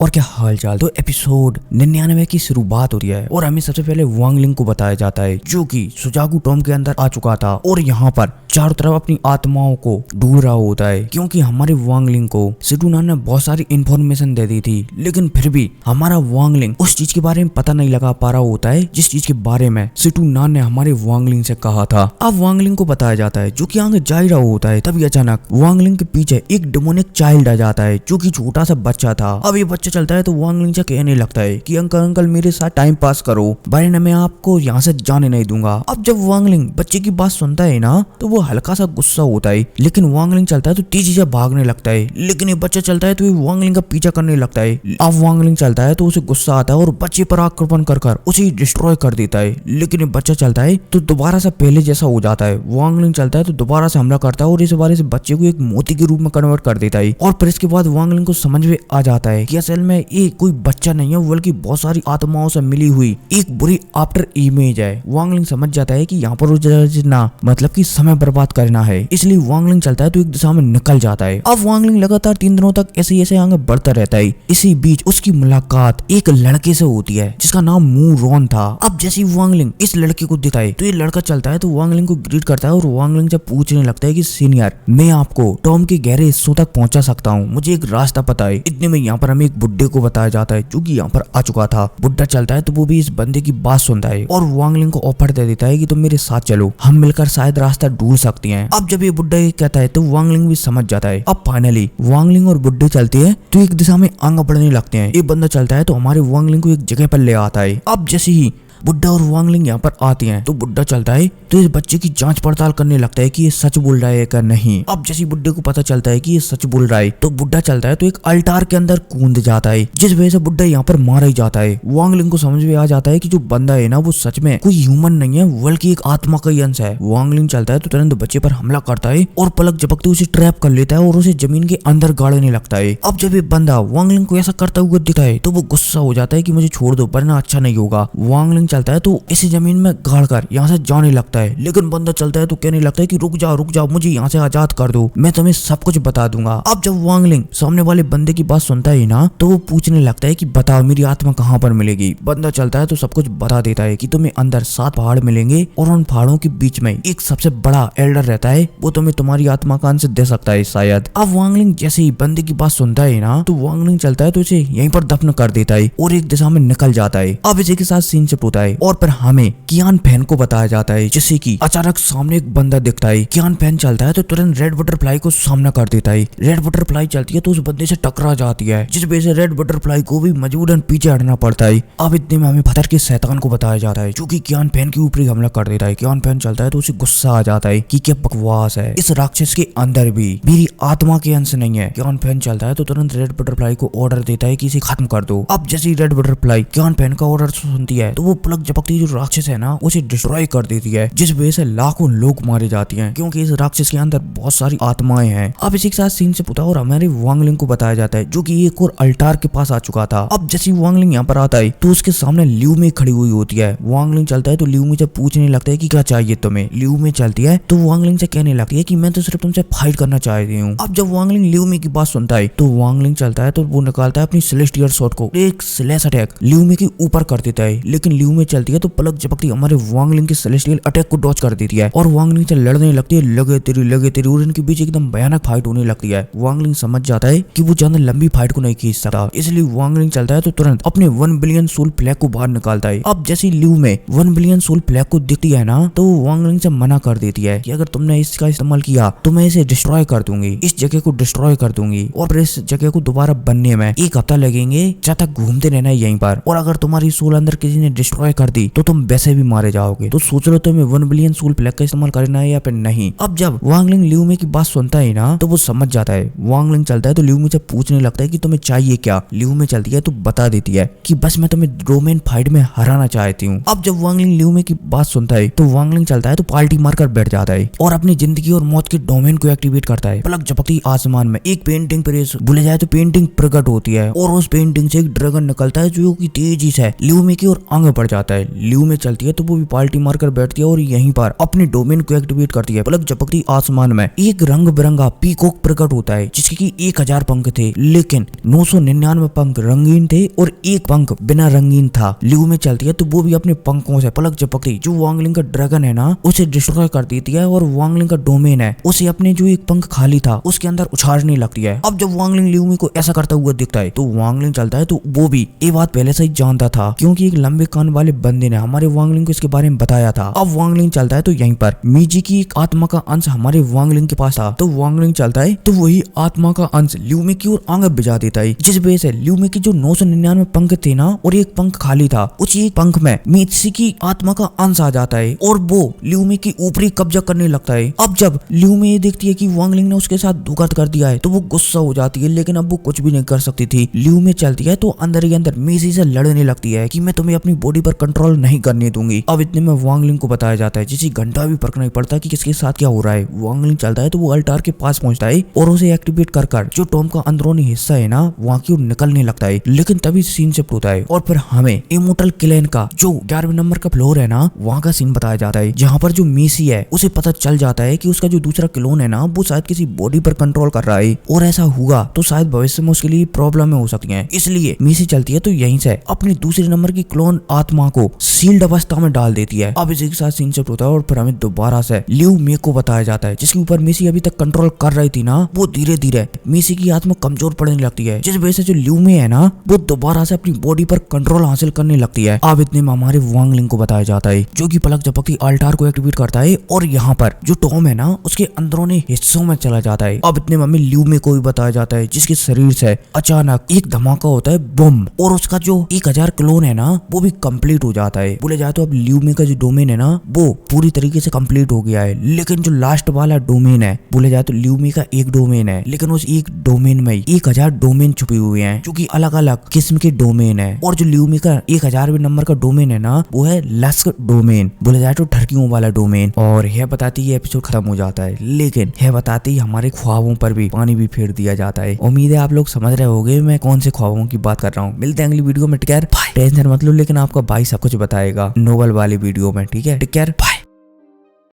और क्या हाल चाल। तो एपिसोड 99 की शुरुआत होती है और हमें सबसे पहले वांग लिंग को बताया जाता है जो कि सुजागु टॉम के अंदर आ चुका था और यहाँ पर चारों तरफ अपनी आत्माओं को ढूंढ रहा होता है, क्योंकि हमारे वांग लिंग को सिटूनान ने बहुत सारी इंफॉर्मेशन दे दी थी, लेकिन फिर भी हमारा वांग लिंग उस चीज के बारे में पता नहीं लगा पा रहा होता है जिस चीज के बारे में सिटूनान ने हमारे वांग लिंग से कहा था। अब वांग लिंग को बताया जाता है जो कि आगे जा ही रहा होता है, तभी अचानक वांग लिंग के पीछे एक डेमोनिक चाइल्ड आ जाता है जो कि छोटा सा बच्चा था। अब ये बच्चा चलता है तो वांग लिंग से कहने लगता है कि अंकल अंकल मेरे साथ टाइम पास करो, वरना मैं आपको यहाँ से जाने नहीं दूंगा। अब जब वांग लिंग बच्चे की बात सुनता है ना तो वो हल्का सा गुस्सा होता है, लेकिन वांग लिंग चलता है तो तेजी से भागने लगता है, लेकिन ये बच्चा चलता है तो ये वांग लिंग का पीछा करने लगता है। अब वांग लिंग चलता है तो उसे गुस्सा आता है और बच्चे पर आक्रमण कर उसे डिस्ट्रॉय कर देता है, लेकिन ये बच्चा चलता है तो दोबारा से पहले जैसा हो जाता है। वांग लिंग चलता है तो दोबारा से हमला करता है और इस बार से बच्चे को एक मोती के रूप में कन्वर्ट कर देता है। और फिर इसके बाद वांग लिंग को समझ में आ जाता है कि असल में ये कोई बच्चा नहीं है बल्कि बहुत सारी आत्माओं से मिली हुई एक बुरी आफ्टर इमेज है। वांग लिंग समझ जाता है कि यहाँ पर ना मतलब कि समय बर्बाद करना है, इसलिए वांग लिंग चलता है तो एक दिशा में निकल जाता है। अब वांग लिंग लगातार 3 दिनों तक ऐसे आगे बढ़ता रहता है। इसी बीच उसकी मुलाकात एक लड़के से होती है जिसका नाम मू रॉन था। अब जैसे ही वांग लिंग इस लड़के को दिखता है तो ये लड़का चलता है तो वांग लिंग को ग्रीट करता है और वांग लिंग से पूछने लगता है कि सीनियर, मैं आपको टॉम के गहरे हिस्सों तक पहुंचा सकता हूँ, मुझे एक रास्ता पता है। इतने में यहाँ पर हमें एक बुड्ढे को बताया जाता है जो कि यहाँ पर आ चुका था। बुड्ढा चलता है तो वो भी इस बंदे की बात सुनता है और वांग लिंग को ऑफर दे देता है कि तुम मेरे साथ चलो, हम मिलकर शायद रास्ता ढूंढ सकते हैं। अब जब ये बुड्ढा ये कहता है तो वांग लिंग भी समझ जाता है। अब फाइनली वांग लिंग और बुड्ढे चलते हैं तो एक दिशा में आगे बढ़ने लगते हैं। ये बंदा चलता है तो हमारे वांग लिंग को एक जगह पर ले आता है। अब जैसे ही बुड्ढा और वांग लिंग यहाँ पर आते हैं तो बुड्ढा चलता है तो इस बच्चे की जांच पड़ताल करने लगता है कि ये सच बोल रहा है या नहीं। अब जैसे बुड्ढे को पता चलता है कि ये सच बोल रहा है तो बुड्ढा चलता है तो एक अल्टार के अंदर कूद जाता है, जिस वजह से बुड्ढा यहाँ पर मारा ही जाता है। वांग लिंग को समझ में आ जाता है कि जो बंदा है ना वो सच में कोई ह्यूमन नहीं है बल्कि एक आत्मा का ही अंश है। वांग लिंग चलता है तो तुरंत बच्चे पर हमला करता है और पलक झपकते उसे ट्रैप कर लेता है और उसे जमीन के अंदर गाड़ने लगता है। अब जब ये बंदा वांग लिंग को ऐसा करता हुआ दिखता है तो वो गुस्सा हो जाता है कि मुझे छोड़ दो वरना अच्छा नहीं होगा। वांग लिंग चलता है तो इसे जमीन में गाड़ कर यहाँ से जाने लगता है, लेकिन बंदा चलता है तो कहने लगता है कि रुक जाओ मुझे यहाँ से आजाद कर दो, मैं तुम्हें सब कुछ बता दूंगा। अब जब वांग लिंग सामने वाले बंदे की बात सुनता है ना तो वो पूछने लगता है कि बताओ मेरी आत्मा कहाँ पर मिलेगी। बंदा चलता है तो सब कुछ बता देता है कि तुम्हें अंदर 7 पहाड़ मिलेंगे और उन पहाड़ों के बीच में एक सबसे बड़ा एल्डर रहता है, वो तुम्हें तुम्हारी आत्मा का अंश दे सकता है शायद। अब वांग लिंग जैसे ही बंदे की बात सुनता है ना तो वांग लिंग चलता है तो इसे यहीं पर दफन कर देता है और एक दिशा में निकल जाता है। अब इसी के साथ सीन शिफ्ट होता है और फिर हमें कियान फैन को बताया जाता है, जिससे कि अचानक सामने एक बंदा दिखता है। कियान फैन चलता है तो तुरंत रेड बटरफ्लाई को सामना कर देता है। रेड बटरफ्लाई चलती है तो उस बंदे से टकरा जाती है, जिस वजह से रेड बटरफ्लाई को भी मजबूरन पीछे हटना पड़ता है। अब इतने में हमें पत्थर के शैतान को बताया जाता है जो कि कियान फैन के ऊपर ही हमला कर देता है। कियान फैन चलता है तो उसे गुस्सा आ जाता है कि क्या बकवास है, इस राक्षस के अंदर भी मेरी आत्मा के अंश नहीं है। कियान फैन चलता है तो तुरंत रेड बटरफ्लाई को ऑर्डर देता है कि इसे खत्म कर दो। अब जैसे ही रेड बटरफ्लाई कियान फैन का ऑर्डर सुनती है तो वो पलक झपकती जो राक्षस है ना उसे डिस्ट्रॉय कर देती है, जिस वजह से लाखों लोग मारे जाते हैं क्योंकि इस राक्षस के अंदर बहुत सारी आत्माएं हैं। अब इसी के साथ सीन से पुता और हमारे वांग लिंग को बताया जाता है जो कि एक और अल्टार के पास आ चुका था। अब जैसे वांग लिंग यहाँ पर आता है तो उसके सामने ल्यू में खड़ी हुई होती है। वांग लिंग चलता है तो ल्यू में से पूछने लगता है कि क्या चाहिए तुम्हें। ल्यू में चलती है तो वांग लिंग से कहने लगती है कि मैं तो सिर्फ तुमसे फाइट करना चाहती हूँ। अब जब वांग लिंग ल्यू में की बात सुनता है तो वांग लिंग चलता है तो वो निकालता है अपनी सेलेस्टियल शॉट को, एक स्लैश अटैक ल्यू में के ऊपर कर देता है, लेकिन ल्यू में चलती है तो पलक झपकती हमारे वांग लिंग के सेलेस्टियल अटैक को डॉच कर देती है और वांग लिंग से लड़ने लगती है। लगे तेरी और इनके बीच एकदम भयानक फाइट होने लगती है। वांग लिंग समझ जाता है कि वो ज्यादा लंबी फाइट को नहीं खींच सकता, इसलिए वांग लिंग चलता है तो तुरंत अपने 1 बिलियन सोल फ्लैग को बाहर निकालता है। अब जैसे ल्यू में 1 बिलियन सोल फ्लैग को दिखती है ना तो वो वांग लिंग से मना कर देती है कि अगर तुमने इसका इस्तेमाल किया तो मैं इसे डिस्ट्रॉय कर दूंगी, इस जगह को डिस्ट्रॉय कर दूंगी और फिर इस जगह को दोबारा बनने में 1 हफ्ता लगेंगे, जब तक घूमते रहना है यहीं पर, और अगर तुम्हारी सोल अंदर किसी ने डिस्ट्रॉय कर दी तो तुम वैसे भी मारे जाओगे। तो सोच लो तुम्हें 1 बिलियन सोल फ्लैग का इस्तेमाल करना है या फिर नहीं। अब जब वांग लिंग ल्यू में की बात सुनता है ना तो वो समझ जाता है। वांग लिंग चलता है तो ल्यू में से पूछने लगता है कि तुम्हें चाहिए क्या। ल्यू में चलती है तो बता देती है कि बस मैं तुम्हें रोमन फाइट में हराना चाहती हूँ। अब जब वांग लिंग ल्यू में की बात सुनता है तो वांग लिंग चलता है तो पार्टी मारकर बैठ जाता है और अपनी जिंदगी और मौत के डोमेन को एक्टिवेट करता है। पलक झपकती आसमान में एक पेंटिंग प्रेस भूले जाए तो पेंटिंग प्रकट होती है और उस पेंटिंग से एक ड्रैगन निकलता है जो कि तेजी से ल्यू में की ओर आगे बढ़ जाता है। ल्यू में चलती है तो वो भी पाल्टी मारकर बैठती है और यहीं पर अपने डोमेन को एक्टिवेट करती है। पलक झपकती आसमान में एक रंग बिरंगा पीकॉक प्रकट होता है जिसके की 1000 पंख थे, लेकिन 999 पंख रंगीन थे और एक पंख बिना रंगीन था। ल्यू में चलती है तो वो भी अपने पंखों से पलक झपकती जो वांगलिंग का ड्रैगन है ना उसे डिस्ट्रॉय कर देती है और वांगलिंग का डोमेन है उसे अपने जो एक पंख खाली था उसके अंदर उछालने लगती है। अब जब वांगलिंग ल्यूमी को ऐसा करता हुआ दिखता है तो वांगलिंग चलता है तो वो भी ये बात पहले से ही जानता था क्योंकि एक लंबे कान वाले बंदे ने हमारे वांगलिंग को इसके बारे में बताया था। अब वांगलिंग चलता है तो यहीं पर मीजी की एक आत्मा का अंश हमारे वांगलिंग के पास था तो वांगलिंग चलता है तो वही आत्मा का अंश ल्यूमी की ओर आगे भिजा देता है, जिस वजह से ल्यूमी की जो 999 पंख थे ना और एक पंख खाली था उस एक पंख में मीजी की आत्मा का अंश आ जाता है और वो ल्यूमी की ऊपरी कब्जा करने लगता है। अब जब ल्यूमी ये देखती है कि वांगलिंग ने उसके साथ धोखा कर दिया है तो वो गुस्सा हो जाती है, लेकिन अब वो कुछ भी नहीं कर सकती थी। ल्यूमी चलती है तो अंदर ही अंदर मीजी से लड़ने लगती है कि मैं तुम्हें अपनी बॉडी पर कंट्रोल नहीं करने दूंगी। अब इतने में वांगलिंग को बताया जाता है जिसे घंटा भी फर्क नहीं पड़ता कि किसके साथ क्या हो रहा है। वांगलिंग चलता है तो वो अल्टार के पास पहुंचता है और उसे एक्टिवेट कर जो टॉम का अंदरूनी हिस्सा है ना वहाँ की ओर निकलने लगता है, लेकिन तभी सीन शिफ्ट होता है और फिर हमें इमोर्टल क्लैन का जो 11वें नंबर का फ्लोर है ना वहाँ का सीन बताया जाता है, जहाँ पर जो मेसी है उसे पता चल जाता है कि उसका जो दूसरा क्लोन है ना वो शायद किसी बॉडी पर कंट्रोल कर रहा है और ऐसा हुआ तो शायद भविष्य में उसके लिए प्रॉब्लम हो सकती है। इसलिए मेसी चलती है तो यहीं से अपनी दूसरे नंबर की क्लोन आत्मा को सील्ड अवस्था में डाल देती है। अब इसी के साथ सीन शिफ्ट होता है और फिर हमें दोबारा से ल्यू मे को बताया जाता है जिसके ऊपर मेसी अभी तक कंट्रोल कर रही थी ना वो धीरे धीरे मेसी की आत्मा कमजोर पड़ने लगती है, जिस वजह से जो ल्यू मे है ना वो दोबारा से अपनी बॉडी पर कंट्रोल हासिल करने लगती है। अब इतने में हमारे वांगलिंग को बताया जाता है जो कि पलक झपकती अल्टार को एक्टिवेट करता है और यहाँ पर जो टॉम है ना उसके अंदरूनी हिस्सों में चला जाता है। अब इतने में ल्यू मे को भी बताया जाता है जिसके शरीर से अचानक एक धमाका होता है बम और उसका जो 1000 क्लोन है ना वो भी कंप्लीट हो जाता है। बोले जाए तो अब ल्यू मे का जो डोमेन है ना वो पूरी तरीके से कंप्लीट हो गया है, लेकिन जो लास्ट वाला डोमेन है बोले जाए तो ल्यू मे का एक डोमेन है, लेकिन उस एक डोमेन में 1000 डोमेन छुपे हुए हैं जो कि अलग अलग किस्म के डोमेन है। और जो ल्यू मे का 1000वें नंबर का डोमेन है ना वो है लस्क डोमेन, बोले जाए तो ठरकियों वाला डोमेन। और यह बताती है एपिसोड खत्म हो जाता है, लेकिन यह बताती हमारे ख्वाबों पर भी पानी भी फेर दिया जाता है। उम्मीद है आप लोग समझ रहे होंगे मैं कौन से ख्वाबों की बात कर रहा हूँ। मिलते हैं अगली वीडियो में, टेक केयर बाय। टेंशन मत लो, लेकिन आपका भाई सब कुछ बताएगा नोवेल वाली वीडियो में, ठीक है? Take care bye.